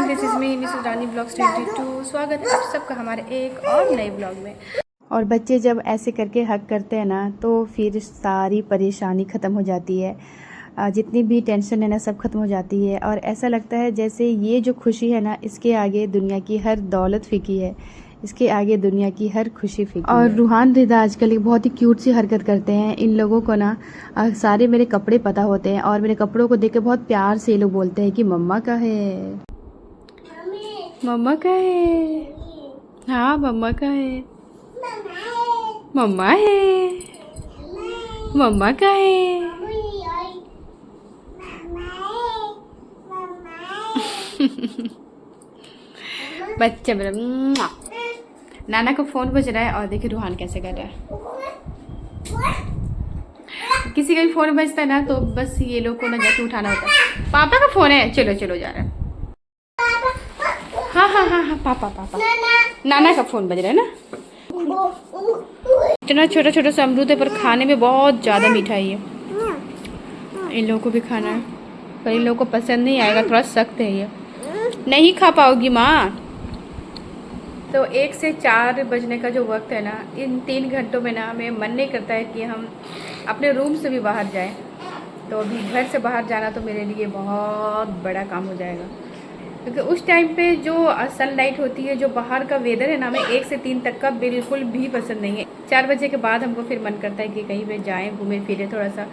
Everyone, this is me Mrs Rani blogs 22। स्वागत है आप सबका हमारे एक और नए ब्लॉग में। और बच्चे जब ऐसे करके हक करते हैं ना तो फिर सारी परेशानी ख़त्म हो जाती है। जितनी भी टेंशन है ना सब खत्म हो जाती है और ऐसा लगता है जैसे ये जो खुशी है ना इसके आगे दुनिया की हर दौलत फीकी है, इसके आगे दुनिया की हर खुशी फीकी है। और रूहान रिदा आजकल एक बहुत ही क्यूट सी हरकत करते हैं। इन लोगों को ना सारे मेरे कपड़े पता होते हैं और मेरे कपड़ों को देख के बहुत प्यार से ये लोग बोलते हैं कि मम्मा का है, मम्मा का है, हाँ मम्मा का है, मम्मा है, मम्मा का है। बच्चे मेरा नाना का फ़ोन बज रहा है और देखिए रूहान कैसे कर रहा है। किसी का भी फ़ोन बजता है ना तो बस ये लोग को ना जाके उठाना होता है। पापा का फ़ोन है, चलो चलो जा रहा है। हाँ हाँ हाँ हाँ पापा पापा नाना का फ़ोन बज रहा है ना। इतना छोटा छोटा सा अमरूद है पर खाने में बहुत ज़्यादा मीठा है ये। इन लोगों को भी खाना है पर इन लोगों को पसंद नहीं आएगा, थोड़ा सख्त है ये, नहीं खा पाओगी माँ। तो 1 से 4 बजने का जो वक्त है ना, इन 3 घंटों में ना हमें मन नहीं करता है कि हम अपने रूम से भी बाहर जाएं। तो अभी घर से बाहर जाना तो मेरे लिए बहुत बड़ा काम हो जाएगा, क्योंकि उस टाइम पे जो सनलाइट होती है, जो बाहर का वेदर है ना, हमें 1 से 3 तक का बिल्कुल भी पसंद नहीं है। 4 बजे के बाद हमको फिर मन करता है कि कहीं पे जाएं, घूमें फिरें थोड़ा सा।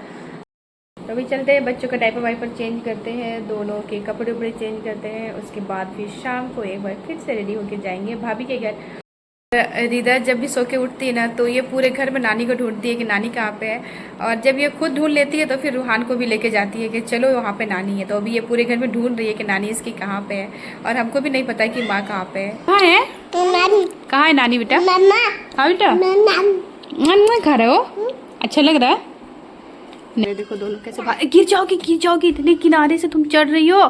तो अभी चलते हैं, बच्चों का डायपर वाइपर चेंज करते हैं, दोनों के कपड़े उपड़े चेंज करते हैं। उसके बाद फिर शाम को एक बार फिर से रेडी होके जाएंगे भाभी के घर। रिदा जब भी सो के उठती है ना तो ये पूरे घर में नानी को ढूंढती है कि नानी कहाँ पे है, और जब ये खुद ढूंढ लेती है तो फिर रूहान को भी लेके जाती है कि चलो वहाँ पे नानी है। तो अभी ये पूरे घर में ढूंढ रही है कि नानी इसकी कहाँ पे है, और हमको भी नहीं पता है कि माँ कहाँ पे है। कहाँ है नानी बेटा? हाँ बेटा खा रहे हो, अच्छा लग रहा है। नहीं देखो दोनों कैसे गिर जाओगी, इतने किनारे से तुम चढ़ रही हो,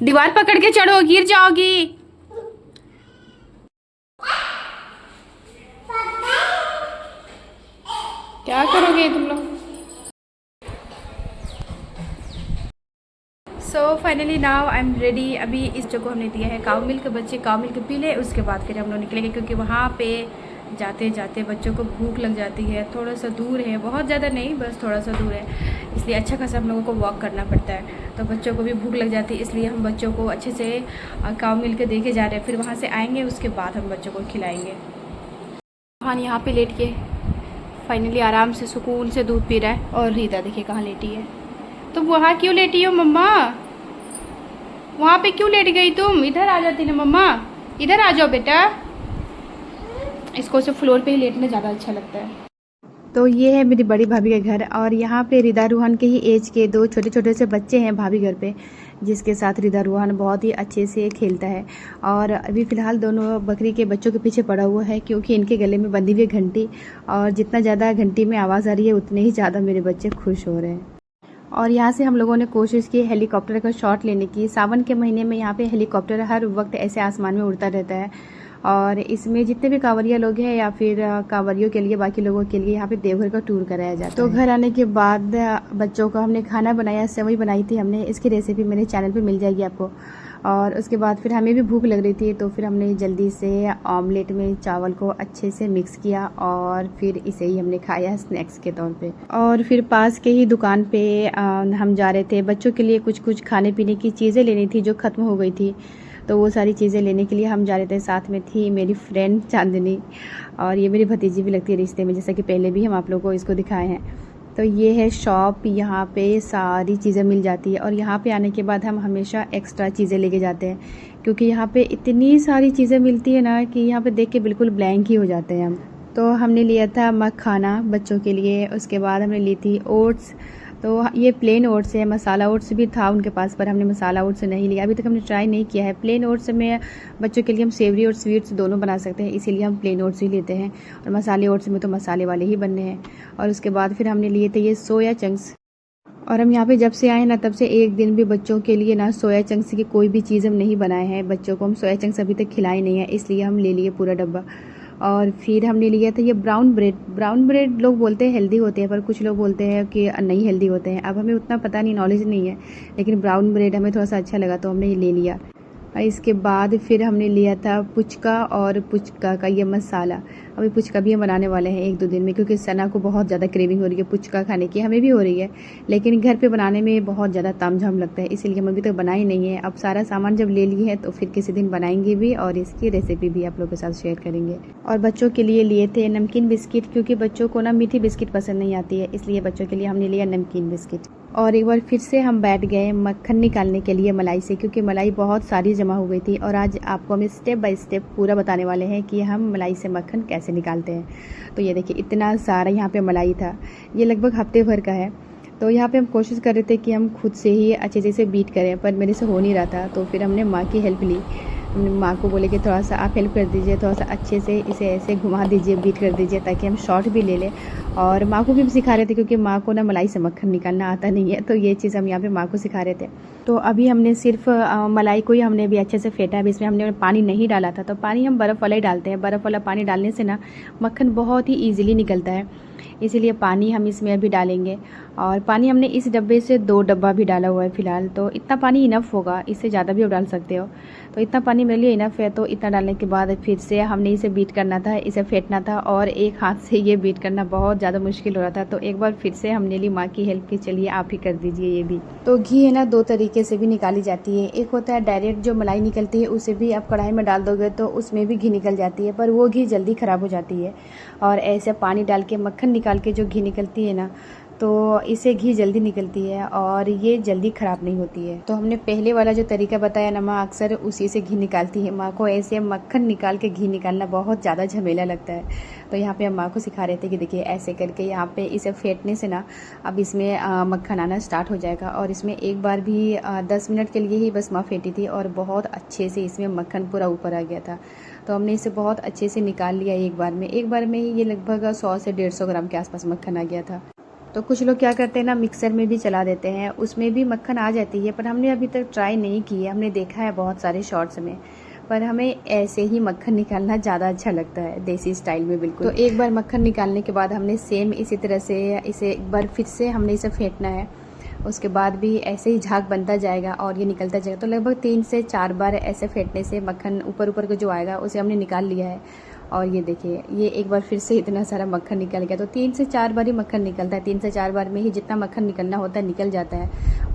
दीवार पकड़ के चढ़ो, गिर जाओगी। क्या करोगे तुम लोग? So finally now I am ready. अभी इस जगह हमने दिया है काउ मिल्क, बच्चे काउ मिल्क पी ले, उसके बाद फिर हम लोग निकलेंगे, क्योंकि वहाँ पे जाते जाते बच्चों को भूख लग जाती है। थोड़ा सा दूर है, बहुत ज़्यादा नहीं, बस थोड़ा सा दूर है, इसलिए अच्छा खासा हम लोगों को वॉक करना पड़ता है। तो बच्चों को भी भूख लग जाती है, इसलिए हम बच्चों को अच्छे से काउ मिल्क दे के जा रहे हैं। फिर वहाँ से आएंगे, उसके बाद हम बच्चों को खिलाएँगे। हाँ यहाँ पर लेट के फाइनली आराम से सुकून से दूध पी रहा है। और रीता देखिए कहाँ लेटी है। तुम वहाँ क्यों लेटी हो मम्मा? वहाँ पे क्यों लेट गई तुम? इधर आ जाती ना मम्मा, इधर आ जाओ बेटा। इसको सिर्फ फ्लोर पे ही लेटना ज़्यादा अच्छा लगता है। तो ये है मेरी बड़ी भाभी का घर, और यहाँ पे रिदा रूहान के ही एज के 2 छोटे छोटे से बच्चे हैं भाभी घर पे, जिसके साथ रिदा रूहान बहुत ही अच्छे से खेलता है। और अभी फ़िलहाल दोनों बकरी के बच्चों के पीछे पड़ा हुआ है, क्योंकि इनके गले में बंधी हुई है घंटी, और जितना ज़्यादा घंटी में आवाज़ आ रही है उतने ही ज़्यादा मेरे बच्चे खुश हो रहे हैं। और यहाँ से हम लोगों ने कोशिश की हेलीकॉप्टर का शॉट लेने की। सावन के महीने में यहाँ पे हेलीकॉप्टर हर वक्त ऐसे आसमान में उड़ता रहता है, और इसमें जितने भी कांवरिया लोग हैं या फिर कांवरियों के लिए, बाकी लोगों के लिए यहाँ पे देवघर का टूर कराया जाता है। तो घर आने के बाद बच्चों को हमने खाना बनाया, सेवई बनाई थी हमने, इसकी रेसिपी मेरे चैनल पे मिल जाएगी आपको। और उसके बाद फिर हमें भी भूख लग रही थी, तो फिर हमने जल्दी से ऑमलेट में चावल को अच्छे से मिक्स किया और फिर इसे ही हमने खाया स्नैक्स के तौर पे। और फिर पास के ही दुकान पे हम जा रहे थे, बच्चों के लिए कुछ कुछ खाने पीने की चीज़ें लेनी थी जो ख़त्म हो गई थी, तो वो सारी चीज़ें लेने के लिए हम जा रहे थे। साथ में थी मेरी फ्रेंड चांदनी, और ये मेरी भतीजी भी लगती है रिश्ते में, जैसा कि पहले भी हम आप लोगों को इसको दिखाए हैं। तो ये है शॉप, यहाँ पे सारी चीज़ें मिल जाती है, और यहाँ पे आने के बाद हम हमेशा एक्स्ट्रा चीज़ें लेके जाते हैं, क्योंकि यहाँ पे इतनी सारी चीज़ें मिलती है ना कि यहाँ पे देख के बिल्कुल ब्लैंक ही हो जाते हैं हम। तो हमने लिया था मखाना बच्चों के लिए, उसके बाद हमने ली थी ओट्स। तो ये प्लेन ओट्स है, मसाला ओट्स भी था उनके पास पर हमने मसाला ओट्स नहीं लिया, अभी तक हमने ट्राई नहीं किया है। प्लेन ओट्स में बच्चों के लिए हम सेवरी और स्वीट्स दोनों बना सकते हैं, इसीलिए हम प्लेन ओट्स ही लेते हैं, और मसाले ओट्स में तो मसाले वाले ही बनने हैं। और उसके बाद फिर हमने लिए थे ये सोया चंक्स, और हम यहाँ पे जब से आए ना तब से एक दिन भी बच्चों के लिए ना सोया चंक्स की कोई भी चीज़ हम नहीं बनाए हैं। बच्चों को हम सोया चंक्स अभी तक खिलाए नहीं है, इसलिए हम ले लिए पूरा डब्बा। और फिर हमने लिया था ये ब्राउन ब्रेड लोग बोलते हैं हेल्दी होते हैं, पर कुछ लोग बोलते हैं कि नहीं हेल्दी होते हैं। अब हमें उतना पता नहीं, नॉलेज नहीं है, लेकिन ब्राउन ब्रेड हमें थोड़ा सा अच्छा लगा तो हमने ये ले लिया। और इसके बाद फिर हमने लिया था पुचका और पुचका का ये मसाला। अभी पुचका भी हम बनाने वाले हैं 1-2 दिन में, क्योंकि सना को बहुत ज़्यादा क्रेविंग हो रही है पुचका खाने की, हमें भी हो रही है, लेकिन घर पे बनाने में बहुत ज़्यादा तामझाम लगता है, इसीलिए हम अभी तक बनाई नहीं है। अब सारा सामान जब ले लिए हैं तो फिर किसी दिन बनाएंगे भी और इसकी रेसिपी भी आप लोगों के साथ शेयर करेंगे। और बच्चों के लिए लिए थे नमकीन बिस्किट, क्योंकि बच्चों को ना मीठी बिस्किट पसंद नहीं आती है, इसलिए बच्चों के लिए हमने लिया नमकीन बिस्किट। और एक बार फिर से हम बैठ गए मक्खन निकालने के लिए मलाई से, क्योंकि मलाई बहुत सारी जमा हो गई थी। और आज आपको हम स्टेप बाय स्टेप पूरा बताने वाले हैं कि हम मलाई से मक्खन कैसे निकालते हैं। तो ये देखिए इतना सारा यहाँ पे मलाई था, ये लगभग हफ्ते भर का है। तो यहाँ पे हम कोशिश कर रहे थे कि हम खुद से ही अच्छे से इसे बीट करें, पर मेरे से हो नहीं रहा था, तो फिर हमने माँ की हेल्प ली। हमने माँ को बोले कि थोड़ा सा आप हेल्प कर दीजिए, थोड़ा सा अच्छे से इसे ऐसे घुमा दीजिए, बीट कर दीजिए, ताकि हम शॉट भी ले लें। और माँ को भी हम सिखा रहे थे, क्योंकि माँ को ना मलाई से मक्खन निकालना आता नहीं है, तो ये चीज़ हम यहाँ पे माँ को सिखा रहे थे। तो अभी हमने सिर्फ मलाई को ही हमने भी अच्छे से फेंटा है। इसमें हमने पानी नहीं डाला था, तो पानी हम बर्फ़ वाला ही डालते हैं। बर्फ़ वाला पानी डालने से ना मक्खन बहुत ही ईजिली निकलता है, इसीलिए पानी हम इसमें अभी डालेंगे। और पानी हमने इस डब्बे से 2 डब्बा भी डाला हुआ है फ़िलहाल, तो इतना पानी इनफ होगा, इससे ज़्यादा भी आप डाल सकते हो। तो इतना पानी मेरे लिए इनफ है। तो इतना डालने के बाद फिर से हमने इसे बीट करना था, इसे फेंटना था, और एक हाथ से ये बीट करना बहुत ज़्यादा मुश्किल हो रहा था। तो एक बार फिर से हमने ली माँ की हेल्प की, चलिए आप ही कर दीजिए ये भी। तो घी है ना 2 तरीके से भी निकाली जाती है। एक होता है डायरेक्ट जो मलाई निकलती है, उसे भी आप कढ़ाई में डाल दोगे तो उसमें भी घी निकल जाती है, पर वो घी जल्दी ख़राब हो जाती है। और ऐसे पानी डाल के मक्खन निकाल के जो घी निकलती है ना, तो इससे घी जल्दी निकलती है और ये जल्दी ख़राब नहीं होती है। तो हमने पहले वाला जो तरीका बताया ना, माँ अक्सर उसी से घी निकालती है। माँ को ऐसे मक्खन निकाल के घी निकालना बहुत ज़्यादा झमेला लगता है। तो यहाँ पे हम माँ को सिखा रहे थे कि देखिए ऐसे करके यहाँ पे इसे फेंटने से ना अब इसमें मक्खन आना स्टार्ट हो जाएगा। और इसमें एक बार भी 10 मिनट के लिए ही बस माँ फेंटी थी और बहुत अच्छे से इसमें मक्खन पूरा ऊपर आ गया था। तो हमने इसे बहुत अच्छे से निकाल लिया एक बार में ही ये लगभग 100 से 150 ग्राम के आसपास मक्खन आ गया था। तो कुछ लोग क्या करते हैं ना, मिक्सर में भी चला देते हैं, उसमें भी मक्खन आ जाती है, पर हमने अभी तक ट्राई नहीं की है। हमने देखा है बहुत सारे शॉर्ट्स में, पर हमें ऐसे ही मक्खन निकालना ज़्यादा अच्छा लगता है, देसी स्टाइल में बिल्कुल। तो एक बार मक्खन निकालने के बाद हमने सेम इसी तरह से इसे एक बार फिर से हमने इसे फेंटना है। उसके बाद भी ऐसे ही झाग बनता जाएगा और ये निकलता जाएगा। तो लगभग 3 से 4 बार ऐसे फेंटने से मक्खन ऊपर ऊपर का जो आएगा उसे हमने निकाल लिया है। और ये देखिए ये एक बार फिर से इतना सारा मक्खन निकल गया। तो 3 से 4 बार ही मक्खन निकलता है, 3 से 4 बार में ही जितना मक्खन निकलना होता है निकल जाता है।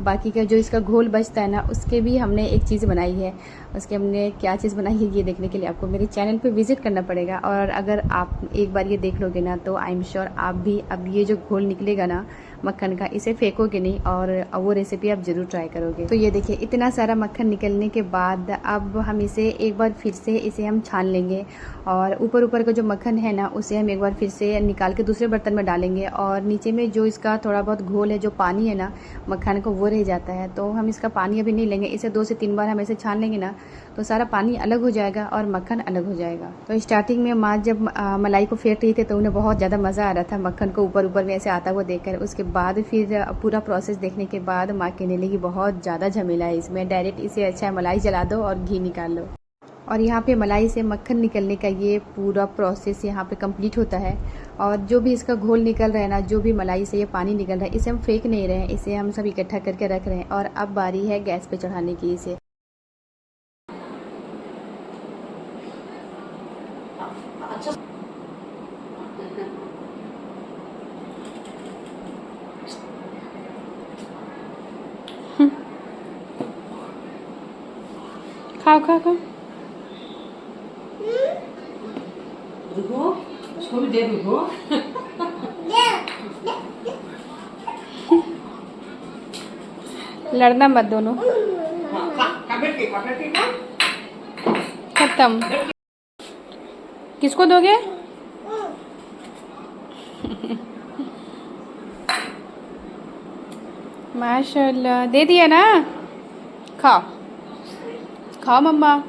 बाकी का जो इसका घोल बचता है ना, उसके भी हमने एक चीज़ बनाई है। उसके हमने क्या चीज़ बनाई है ये देखने के लिए आपको मेरे चैनल पे विजिट करना पड़ेगा। और अगर आप एक बार ये देख लोगे ना, तो आई एम श्योर आप भी अब ये जो घोल निकलेगा ना मक्खन का, इसे फेंकोगे नहीं और वो रेसिपी आप ज़रूर ट्राई करोगे। तो ये देखिए इतना सारा मक्खन निकलने के बाद अब हम इसे एक बार फिर से इसे हम छान लेंगे। और ऊपर ऊपर का जो मक्खन है ना, उसे हम एक बार फिर से निकाल के दूसरे बर्तन में डालेंगे। और नीचे में जो इसका थोड़ा बहुत घोल है, जो पानी है ना मक्खन को, वो रह जाता है। तो हम इसका पानी अभी नहीं लेंगे, इसे 2 से 3 बार हम ऐसे छान लेंगे ना, तो सारा पानी अलग हो जाएगा और मक्खन अलग हो जाएगा। तो स्टार्टिंग में माँ जब मलाई को फेंट रही थी तो उन्हें बहुत ज़्यादा मज़ा आ रहा था मक्खन को ऊपर ऊपर में ऐसे आता हुआ देखकर। उसके बाद फिर पूरा प्रोसेस देखने के बाद माँ कहने लगी बहुत ज़्यादा झमेला है इसमें, डायरेक्ट इसे अच्छा है मलाई जला दो और घी निकाल लो। और यहाँ पे मलाई से मक्खन निकलने का ये पूरा प्रोसेस यहाँ पे कंप्लीट होता है। और जो भी इसका घोल निकल रहा है ना, जो भी मलाई से ये पानी निकल रहा है, इसे हम फेंक नहीं रहे हैं, इसे हम सब इकट्ठा करके रख रहे हैं। और अब बारी है गैस पे चढ़ाने की इसे। खाओ खाओ खाओ। रुको, उसको भी दे दो। लड़ना मत दोनों। खत्म। किसको दोगे? माशाल्लाह, दे दिया ना। खाओ खाओ मम्मा।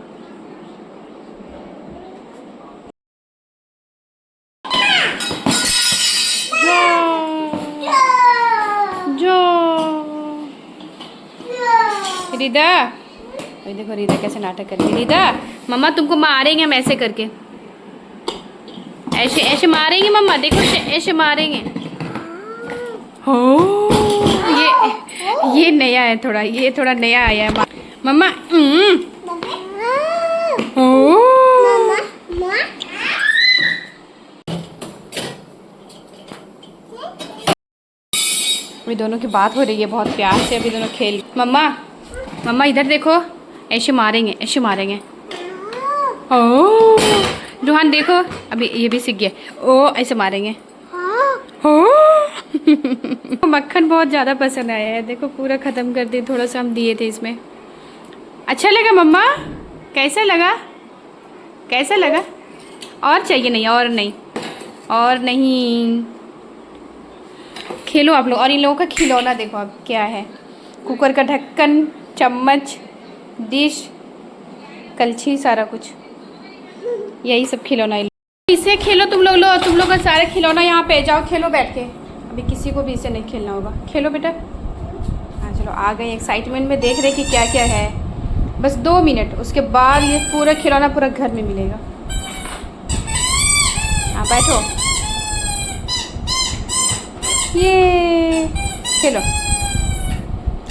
जो रिदा, देखो रिदा कैसे नाटक कर रही है। रिदा मम्मा तुमको मारेंगे हम ऐसे करके, ऐसे ऐसे मारेंगे मम्मा, देखो ऐसे मारेंगे। हो ये नया है थोड़ा, ये थोड़ा नया आया है मम्मा। अभी दोनों की बात हो रही है बहुत प्यार से, अभी दोनों खेल। मम्मा मम्मा इधर देखो, ऐसे मारेंगे ऐसे मारेंगे। ओ रूहान देखो, अभी ये भी सीख गया। ओ ऐसे मारेंगे। हो मक्खन बहुत ज़्यादा पसंद आया है, देखो पूरा ख़त्म कर दिए, थोड़ा सा हम दिए थे इसमें। अच्छा लगा मम्मा? कैसा लगा? कैसा लगा? और चाहिए? नहीं और नहीं, और नहीं। खेलो आप लोग। और इन लोगों का खिलौना देखो अब क्या है, कुकर का ढक्कन, चम्मच, डिश, कलछी, सारा कुछ यही सब खिलौना है। इससे खेलो तुम लोग, लो तुम लोग का सारे खिलौना यहाँ पे, जाओ खेलो बैठ के। अभी किसी को भी इसे नहीं खेलना होगा, खेलो बेटा। हाँ चलो आ गए, एक्साइटमेंट में देख रहे कि क्या क्या है। बस 2 मिनट, उसके बाद ये पूरा खिलौना पूरा घर में मिलेगा। हाँ बैठो, ये खेलो।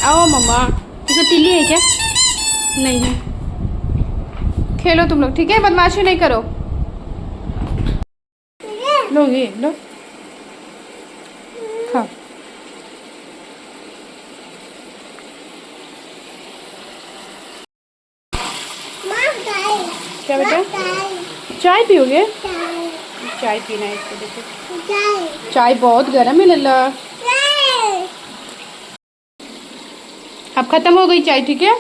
आओ मम्मा, इसमें तिल्ली है क्या? नहीं है, खेलो तुम लोग, ठीक है? बदमाशी नहीं करो। लो ये लो, हाँ क्या बेटा? चाय पियोगे? चाय पीना है इसको, देखो चाय बहुत गर्म है लल्ला। अब खत्म हो गई चाय, ठीक है?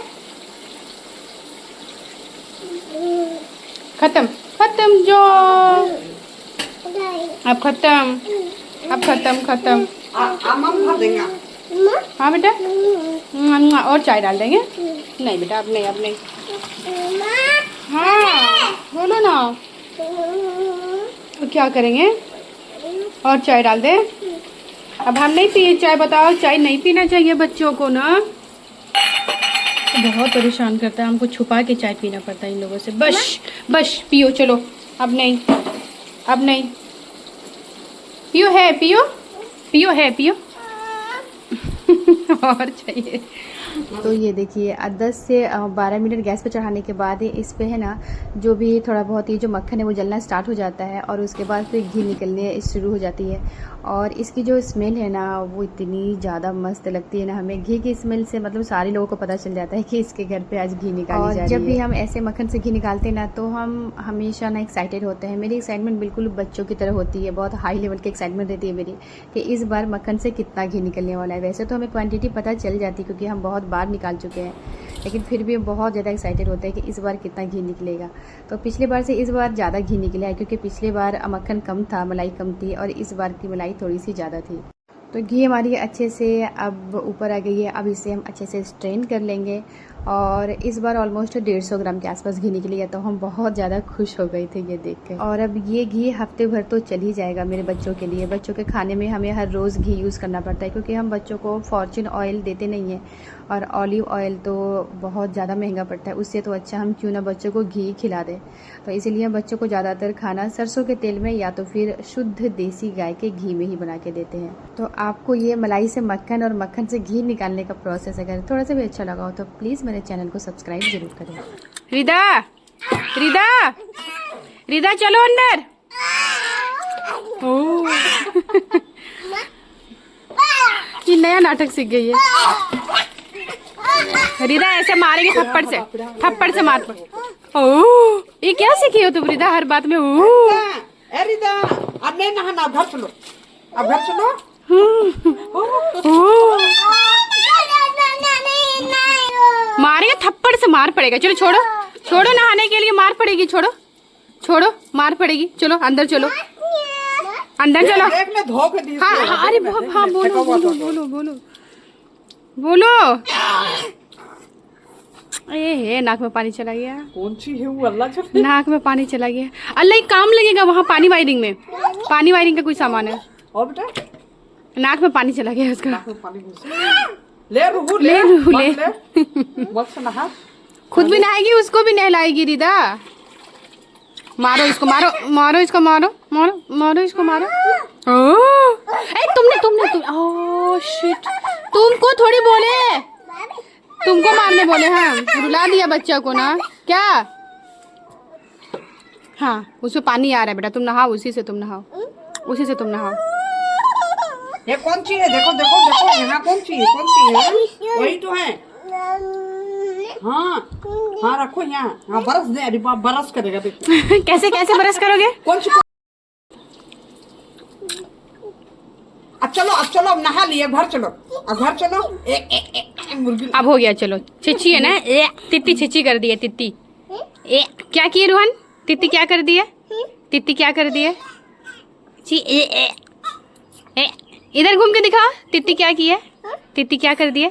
खत्म खत्म जो, अब खत्म, अब खत्म खत्म। हाँ बेटा, और चाय डाल देंगे? नहीं बेटा अब नहीं, अब नहीं। हाँ बोलो ना, तो क्या करेंगे? और चाय डाल दें? अब हम नहीं पिए चाय, बताओ। चाय नहीं पीना चाहिए बच्चों को ना, बहुत परेशान करता है हमको, छुपा के चाय पीना पड़ता है इन लोगों से। बस बस पियो, चलो अब नहीं, अब नहीं। पियो है, पियो पियो है, पियो और चाहिए। तो ये देखिए 10 से 12 मिनट गैस पे चढ़ाने के बाद इस पे है ना जो भी थोड़ा बहुत ये जो मक्खन है वो जलना स्टार्ट हो जाता है, और उसके बाद फिर घी निकलने शुरू हो जाती है। और इसकी जो स्मेल है ना वो इतनी ज़्यादा मस्त लगती है ना, हमें घी की स्मेल से मतलब सारे लोगों को पता चल जाता है कि इसके घर पे आज घी निकाली जा रही है। जब भी हम ऐसे मक्खन से घी निकालते हैं ना तो हम हमेशा ना एक्साइटेड होते हैं। मेरी एक्साइटमेंट बिल्कुल बच्चों की तरह होती है, बहुत हाई लेवल की एक्साइटमेंट रहती है मेरी कि इस बार मक्खन से कितना घी निकलने वाला है। वैसे तो हमें क्वान्टिटी पता चल जाती है क्योंकि हम बहुत बार निकाल चुके हैं, लेकिन फिर भी बहुत ज़्यादा एक्साइटेड होते हैं कि इस बार कितना घी निकलेगा। तो पिछले बार से इस बार ज़्यादा घी निकला है क्योंकि पिछले बार मक्खन कम था, मलाई कम थी, और इस बार की मलाई थोड़ी सी ज़्यादा थी। तो घी हमारी अच्छे से अब ऊपर आ गई है। अब इसे हम अच्छे से स्ट्रेन कर लेंगे, और इस बार ऑलमोस्ट 150 ग्राम के आसपास घी निकली है, तो हम बहुत ज़्यादा खुश हो गए थे ये देख के। और अब ये घी हफ्ते भर तो चल ही जाएगा मेरे बच्चों के लिए। बच्चों के खाने में हमें हर रोज़ घी यूज़ करना पड़ता है क्योंकि हम बच्चों को फॉर्चून ऑयल देते नहीं हैं, और ऑलिव ऑयल तो बहुत ज़्यादा महंगा पड़ता है। उससे तो अच्छा हम क्यों ना बच्चों को घी खिला दें। तो इसीलिए हम बच्चों को ज़्यादातर खाना सरसों के तेल में या तो फिर शुद्ध देसी गाय के घी में ही बना के देते हैं। तो आपको ये मलाई से मक्खन और मक्खन से घी निकालने का प्रोसेस अगर थोड़ा सा भी अच्छा लगा हो तो प्लीज़ मेरे चैनल को सब्सक्राइब जरूर करें। रिदा रिदा रिदा चलो अंदर। ओह ये नया नाटक सीख गई है। रिदा ऐसे मारेंगे थप्पड़ से, थप्पड़ से मार पड़। ओह ये क्या सीखी हो तुम रिदा, हर बात में ओह। रिदा अब नहीं नहाना, घर चलो, अब घर चलो। मारेंगे थप्पड़ से, मार पड़ेगा। चलो छोड़ो छोड़ो, नहाने के लिए मार पड़ेगी, छोड़ो छोड़ो मार पड़ेगी। चलो अंदर चलो, अंदर चलो। हाँ हाँ अरे हाँ बोलो बोलो बोलो बोलो बोलो। ये नाक में पानी चला गया। कौन सी है वो अल्लाह जाने। नाक में पानी चला गया। अल्लाह ये काम लगेगा वहाँ पानी वायरिंग में, पानी वायरिंग का कोई सामान है। और बेटा नाक में पानी चला गया उसका। नाक में पानी घुस ले रूहू ले रूहू ले। मत से नहा। खुद भी नहाएगी, उसको भी नहलाएगी रिदा। मारो इसको, मारो मारो इसको, मारो मारो मारो इसको, मारो। ओह ए तुमने ओह शिट, तुमको थोड़ी बोले, तुमको मारने बोले। हाँ रुला दिया बच्चा को ना क्या। हाँ उसमें पानी आ रहा है बेटा, तुम नहाओ उसी से, तुम नहाओ उसी से, तुम नहाओ। ये कौन सी है? देखो देखो देखो, यहाँ कौन सी है? कौन सी है? वही तो है। हाँ हाँ, रखो यहाँ। हाँ, बरस दे। अरे बाप, बरस करेगा देख। कैसे कैसे बरस करोगे? कौन सी? अब चलो, अब नहा लिए, घर चलो, अब घर चलो। मुर्गी अब हो गया, चलो। छिची है ना, तित्ती छिची कर दी है, तित्ती। क्या किए रोहन? तित्ती क्या कर दी है? तित्ती क्या कर दी है? इधर घूम के दिखा, तित्ती क्या की है? तित्ती क्या कर दी है?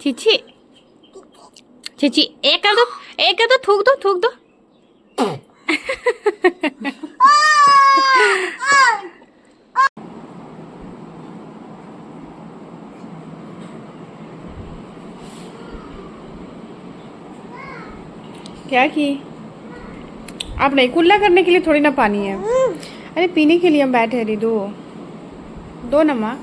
छिची छिची। एक कर दो, थूक दो। क्या की? आप नहीं, कुल्ला करने के लिए थोड़ी ना पानी है। अरे पीने के लिए हम बैठे रही। दो ना माँ।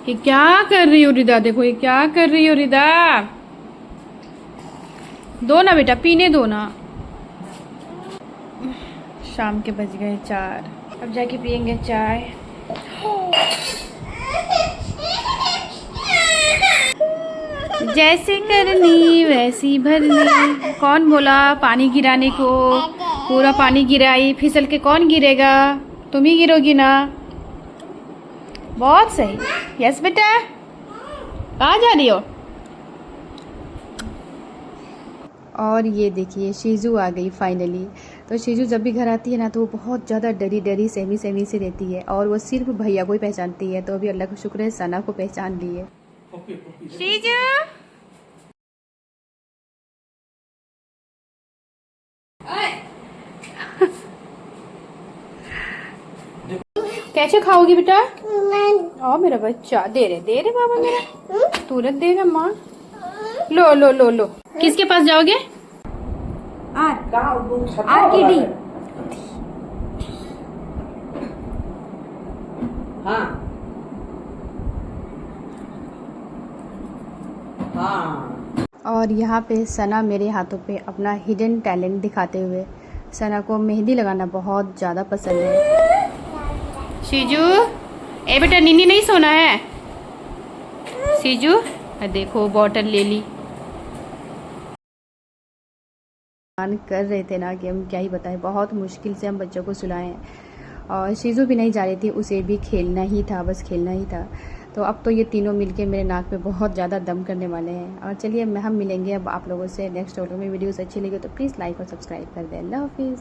ये क्या कर रही हो रिदा? देखो ये क्या कर रही हो रिदा। दो ना बेटा, पीने दो ना। शाम के बज गए 4। अब जाके पियेंगे चाय। जैसे करनी वैसी भरनी। कौन बोला पानी गिराने को? पूरा पानी गिराई, फिसल के कौन गिरेगा? तुम ही गिरोगी ना। बहुत सही। यस बेटा, कहाँ जा रही हो? और ये देखिए शीजू आ गई फाइनली। तो शीजू जब भी घर आती है ना तो वो बहुत ज़्यादा डरी सहमी सी रहती है, और वो सिर्फ भैया को ही पहचानती है। तो अभी अल्लाह का शुक्र है सना को पहचान ली है। शीजू, कैसे खाओगी बेटा? ओ मेरा बच्चा, दे रे बाबा मेरा, तुरंत देगा माँ। लो। किसके पास जाओगे? आर की डी। हाँ हाँ। और यहाँ पे सना मेरे हाथों पे अपना हिडन टैलेंट दिखाते हुए, सना को मेहंदी लगाना बहुत ज़्यादा पसंद है। शीजू, ए बेटा नीनी नहीं सोना है। शीजू, देखो बॉटल ले ली। मान कर रहे थे ना कि हम क्या ही बताएं, बहुत मुश्किल से हम बच्चों को सुलाए हैं। और शीजू भी नहीं जा रही थी, उसे भी खेलना ही था, बस खेलना ही था। तो अब तो ये तीनों मिलके मेरे नाक पे बहुत ज़्यादा दम करने वाले हैं। और चलिए हम मिलेंगे अब आप लोगों से नेक्स्ट वीडियो में। वीडियोस अच्छी लगी तो प्लीज़ लाइक और सब्सक्राइब कर दें। अल्लाह हाफिज़।